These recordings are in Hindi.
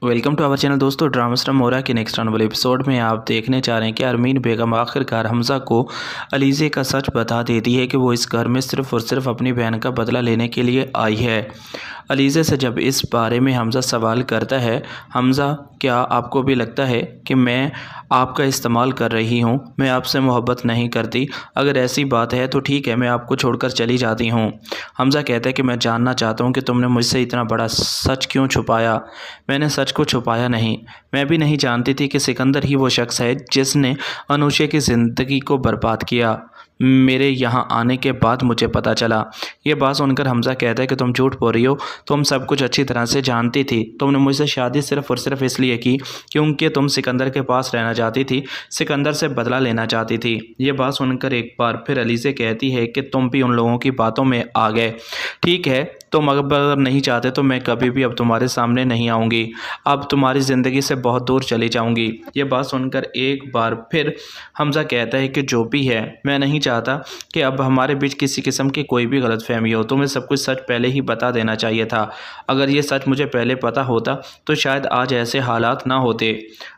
वेलकम टू आवर चैनल दोस्तों। ड्रामा स्टार मोरा के नेक्स्ट आने वाले एपिसोड में आप देखने जा रहे हैं कि अरमीन बेगम आखिरकार हमज़ा को अलीज़े का सच बता देती है कि वो इस घर में सिर्फ़ और सिर्फ अपनी बहन का बदला लेने के लिए आई है। अलीज़े से जब इस बारे में हमज़ा सवाल करता है, हमज़ा क्या आपको भी लगता है कि मैं आपका इस्तेमाल कर रही हूँ, मैं आपसे मोहब्बत नहीं करती, अगर ऐसी बात है तो ठीक है, मैं आपको छोड़कर चली जाती हूँ। हमज़ा कहता है कि मैं जानना चाहता हूँ कि तुमने मुझसे इतना बड़ा सच क्यों छुपाया। मैंने सच को छुपाया नहीं, मैं भी नहीं जानती थी कि सिकंदर ही वो शख्स है जिसने अनुषा की ज़िंदगी को बर्बाद किया। मेरे यहाँ आने के बाद मुझे पता चला। ये बात सुनकर हमज़ा कहता है कि तुम झूठ बोल रही हो, तुम सब कुछ अच्छी तरह से जानती थी। तुमने मुझसे शादी सिर्फ़ और सिर्फ इसलिए की क्योंकि तुम सिकंदर के पास रहना चाहती थी, सिकंदर से बदला लेना चाहती थी। ये बात सुनकर एक बार फिर अलीज़े कहती है कि तुम भी उन लोगों की बातों में आ गए। ठीक है, तुम अगर नहीं चाहते तो मैं कभी भी अब तुम्हारे सामने नहीं आऊँगी, अब तुम्हारी ज़िंदगी से बहुत दूर चली जाऊँगी। ये बात सुनकर एक बार फिर हमज़ा कहता है कि जो भी है, मैं नहीं चाहता कि अब हमारे बीच किसी किस्म की कोई भी गलतफहमी हो। तुम्हें सब कुछ सच पहले ही बता देना चाहिए था। अगर ये सच मुझे पहले पता होता तो शायद आज ऐसे हालात ना होते।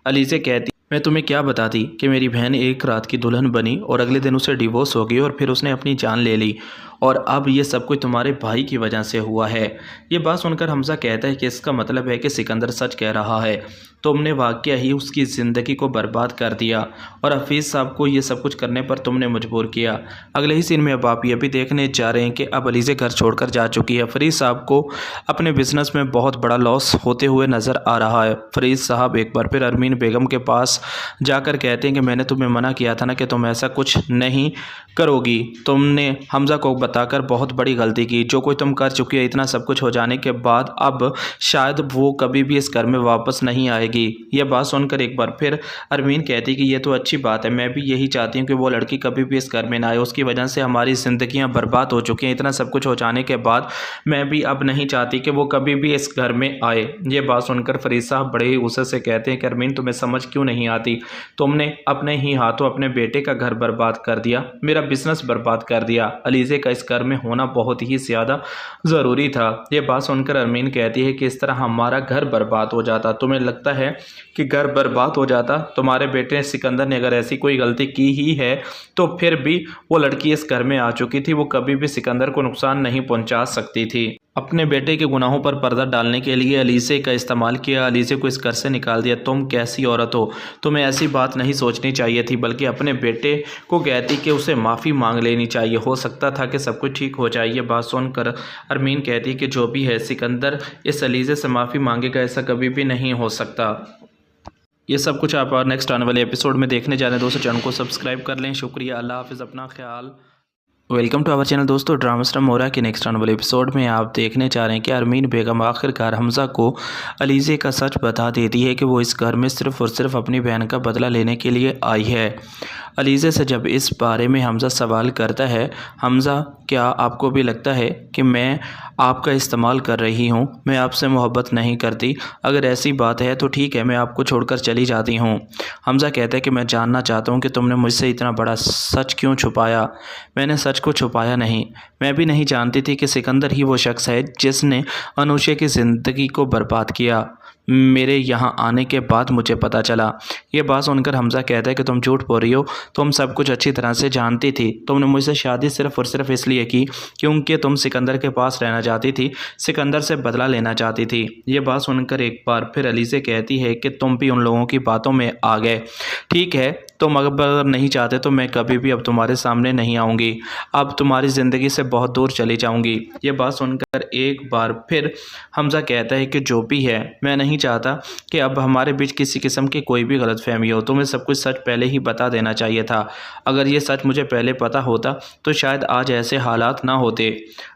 अलीज़े कहती, मैं तुम्हें क्या बताती कि मेरी बहन एक रात की दुल्हन बनी और अगले दिन उसे डिवोर्स हो गई और फिर उसने अपनी जान ले ली, और अब ये सब कुछ तुम्हारे भाई की वजह से हुआ है। ये बात सुनकर हमज़ा कहता है कि इसका मतलब है कि सिकंदर सच कह रहा है, तुमने वाकया ही उसकी ज़िंदगी को बर्बाद कर दिया और हफीज़ साहब को ये सब कुछ करने पर तुमने मजबूर किया। अगले ही सीन में अब आप ये भी देखने जा रहे हैं कि अब अलीज़े घर छोड़कर जा चुकी है। फरीद साहब को अपने बिजनेस में बहुत बड़ा लॉस होते हुए नज़र आ रहा है। फरीद साहब एक बार फिर अरमीन बेगम के पास जाकर कहते हैं कि मैंने तुम्हें मना किया था ना कि तुम ऐसा कुछ नहीं करोगी। तुमने हमज़ा को बताकर बहुत बड़ी गलती की। जो कोई तुम कर चुकी है, इतना सब कुछ हो जाने के बाद अब शायद वो कभी भी इस घर में वापस नहीं आएगी। यह बात सुनकर एक बार फिर अरमीन कहती कि ये तो अच्छी बात है, मैं भी यही चाहती हूँ कि वो लड़की कभी भी इस घर में ना आए, उसकी वजह से हमारी ज़िंदगियाँ बर्बाद हो चुकी हैं। इतना सब कुछ हो जाने के बाद मैं भी अब नहीं चाहती कि वो कभी भी इस घर में आए। ये बात सुनकर फरीद साहब बड़े ही गुस्से से कहते हैं कि अरमीन, तुम्हें समझ क्यों नहीं आती? तुमने अपने ही हाथों अपने बेटे का घर बर्बाद कर दिया, मेरा बिजनेस बर्बाद कर दिया। अलीज़े का इस घर में होना बहुत ही ज़्यादा ज़रूरी था। ये बात सुनकर अरमीन कहती है कि इस तरह हमारा घर बर्बाद हो जाता। तुम्हें लगता है कि घर बर्बाद हो जाता? तुम्हारे बेटे सिकंदर ने अगर ऐसी कोई गलती की ही है तो फिर भी वो लड़की इस घर में आ चुकी थी, वो कभी भी सिकंदर को नुकसान नहीं पहुंचा सकती थी। अपने बेटे के गुनाहों पर पर्दा डालने के लिए अलीज़े का इस्तेमाल किया, अलीज़े को इस घर से निकाल दिया। तुम कैसी औरत हो? तुम्हें ऐसी बात नहीं सोचनी चाहिए थी, बल्कि अपने बेटे को कहती कि उसे माफ़ी मांग लेनी चाहिए, हो सकता था कि सब कुछ ठीक हो जाए। ये बात सुनकर अरमीन कहती कि जो भी है, सिकंदर इस अलीज़े से माफ़ी मांगेगा, ऐसा कभी भी नहीं हो सकता। ये सब कुछ आप नेक्स्ट आने वाले एपिसोड में देखने जा रहे हैं। दोस्तों, चैनल को सब्सक्राइब कर लें। शुक्रिया, अल्लाह हाफिज़, अपना ख्याल। वेलकम टू आवर चैनल दोस्तों। ड्रामा स्टार मोरा के नेक्स्ट आने वाले एपिसोड में आप देखने जा रहे हैं कि अरमीन बेगम आखिरकार हमज़ा को अलीज़े का सच बता देती है कि वो इस घर में सिर्फ़ और सिर्फ अपनी बहन का बदला लेने के लिए आई है। अलीज़े से जब इस बारे में हमज़ा सवाल करता है, हमज़ा क्या आपको भी लगता है कि मैं आपका इस्तेमाल कर रही हूँ, मैं आपसे मोहब्बत नहीं करती, अगर ऐसी बात है तो ठीक है, मैं आपको छोड़कर चली जाती हूँ। हमज़ा कहता है कि मैं जानना चाहता हूँ कि तुमने मुझसे इतना बड़ा सच क्यों छुपाया। मैंने सच को छुपाया नहीं, मैं भी नहीं जानती थी कि सिकंदर ही वो शख्स है जिसने अनुषा की ज़िंदगी को बर्बाद किया। मेरे यहाँ आने के बाद मुझे पता चला। ये बात सुनकर हमज़ा कहता है कि तुम झूठ बोल रही हो, तुम सब कुछ अच्छी तरह से जानती थी। तुमने मुझसे शादी सिर्फ़ और सिर्फ इसलिए की क्योंकि तुम सिकंदर के पास रहना चाहती थी, सिकंदर से बदला लेना चाहती थी। ये बात सुनकर एक बार फिर अलीज़े कहती है कि तुम भी उन लोगों की बातों में आ गए। ठीक है, तुम अगर नहीं चाहते तो मैं कभी भी अब तुम्हारे सामने नहीं आऊँगी, अब तुम्हारी ज़िंदगी से बहुत दूर चली जाऊँगी। ये बात सुनकर एक बार फिर हमज़ा कहता है कि जो भी है, मैं नहीं चाहता कि अब हमारे बीच किसी किस्म की कोई भी गलतफहमी हो। तुम्हें सब कुछ सच पहले ही बता देना चाहिए था। अगर ये सच मुझे पहले पता होता तो शायद आज ऐसे हालात ना होते।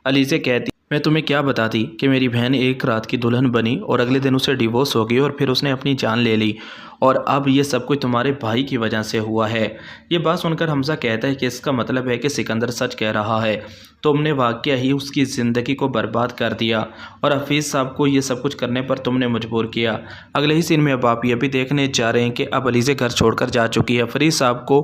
अलीज़े कहती, मैं तुम्हें क्या बताती कि मेरी बहन एक रात की दुल्हन बनी और अगले दिन उसे डिवोर्स हो गई और फिर उसने अपनी जान ले ली, और अब ये सब कुछ तुम्हारे भाई की वजह से हुआ है। ये बात सुनकर हमजा कहता है कि इसका मतलब है कि सिकंदर सच कह रहा है, तुमने वाकया ही उसकी ज़िंदगी को बर्बाद कर दिया और हफीज़ साहब को ये सब कुछ करने पर तुमने मजबूर किया। अगले ही सीन में अब आप ये भी देखने जा रहे हैं कि अब अलीज़े घर छोड़कर जा चुकी है। फरीद साहब को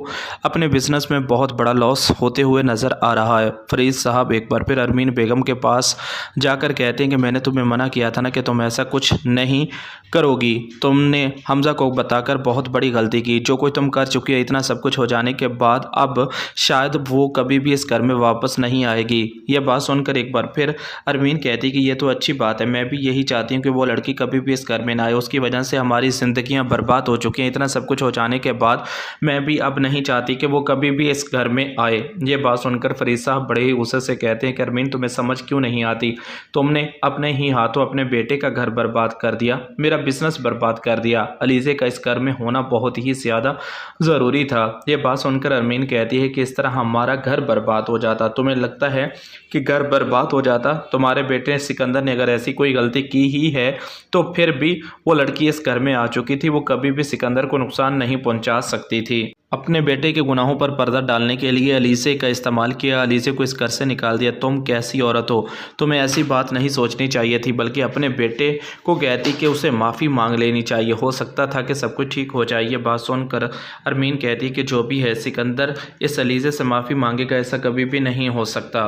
अपने बिजनेस में बहुत बड़ा लॉस होते हुए नज़र आ रहा है। फरीद साहब एक बार फिर अरमीन बेगम के पास जाकर कहते हैं कि मैंने तुम्हें मना किया था ना कि तुम ऐसा कुछ नहीं करोगी। तुमने हमजा को बताकर बहुत बड़ी गलती की। जो कोई तुम कर चुकी है, इतना सब कुछ हो जाने के बाद अब शायद वो कभी भी इस घर में वापस नहीं आएगी। यह बात सुनकर एक बार फिर अरमीन कहती कि ये तो अच्छी बात है, मैं भी यही चाहती हूँ कि वो लड़की कभी भी इस घर में ना आए। उसकी वजह से हमारी ज़िंदगियाँ बर्बाद हो चुकी हैं। इतना सब कुछ हो जाने के बाद मैं भी अब नहीं चाहती कि वो कभी भी इस घर में आए। ये बात सुनकर फरीद साहब बड़े ही गुस्से से कहते हैं कि अरमीन, तुम्हें समझ क्यों नहीं आती? तुमने अपने ही हाथों अपने बेटे का घर बर्बाद कर दिया, मेरा बिजनेस बर्बाद कर दिया। अलीज़े का इस घर में होना बहुत ही ज़्यादा ज़रूरी था। ये बात सुनकर अरमीन कहती है कि इस तरह हमारा घर बर्बाद हो जाता। तुम्हें लगता है कि घर बर्बाद हो जाता? तुम्हारे बेटे सिकंदर ने अगर ऐसी कोई गलती की ही है तो फिर भी वो लड़की इस घर में आ चुकी थी, वो कभी भी सिकंदर को नुकसान नहीं पहुंचा सकती थी। अपने बेटे के गुनाहों पर पर्दा डालने के लिए अलीज़े का इस्तेमाल किया, अलीज़े को इस घर से निकाल दिया। तुम कैसी औरत हो? तुम्हें ऐसी बात नहीं सोचनी चाहिए थी, बल्कि अपने बेटे को कहती कि उसे माफ़ी मांग लेनी चाहिए। हो सकता था कि सब कुछ ठीक हो जाए। ये बात सुनकर अरमीन कहती कि जो भी है, सिकंदर इस अलीज़े से माफ़ी मांगेगा, ऐसा कभी भी नहीं हो सकता।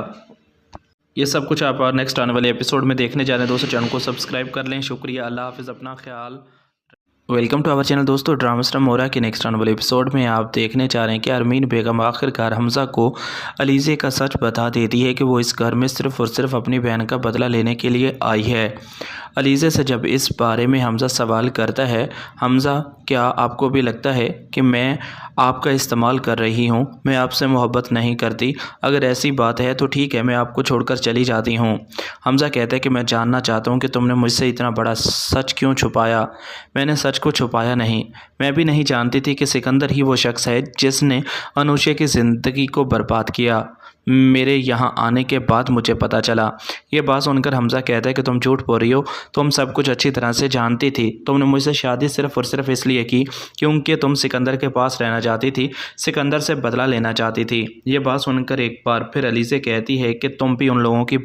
ये सब कुछ आप नेक्स्ट आने वाले एपिसोड में देखने जा रहे हैं। दोस्तों, चैनल को सब्सक्राइब कर लें। शुक्रिया, अल्लाह हाफिज़, अपना ख्याल। Welcome to our channel. दोस्तों, ड्रामा स्टार मोरा के नेक्स्ट आने वाले एपिसोड में आप देखने जा रहे हैं कि अरमीन बेगम आखिरकार हमजा को अलीज़े का सच बता देती है कि वो इस घर में सिर्फ़ और सिर्फ अपनी बहन का बदला लेने के लिए आई है। अलीज़े से जब इस बारे में हमजा सवाल करता है, हमजा, क्या आपको भी लगता है कि मैं आपका इस्तेमाल कर रही हूँ? मैं आपसे मोहब्बत नहीं करती। अगर ऐसी बात है तो ठीक है, मैं आपको छोड़कर चली जाती हूँ। हमजा कहता है कि मैं जानना चाहता हूँ कि तुमने मुझसे इतना बड़ा सच क्यों छुपाया? मैंने सच को छुपाया नहीं। मैं भी नहीं जानती थी कि सिकंदर ही वो शख्स है जिसने अनुषा की ज़िंदगी को बर्बाद किया। मेरे यहाँ आने के बाद मुझे पता चला। ये बात सुनकर हमजा कहता है कि तुम झूठ बोल रही हो, तुम सब कुछ अच्छी तरह से जानती थी। तुमने मुझसे शादी सिर्फ़ और सिर्फ इसलिए की क्योंकि तुम सिकंदर के पास रहना चाहती थी, सिकंदर से बदला लेना चाहती थी। ये बात सुनकर एक बार फिर अलीज़े कहती है कि तुम भी उन लोगों की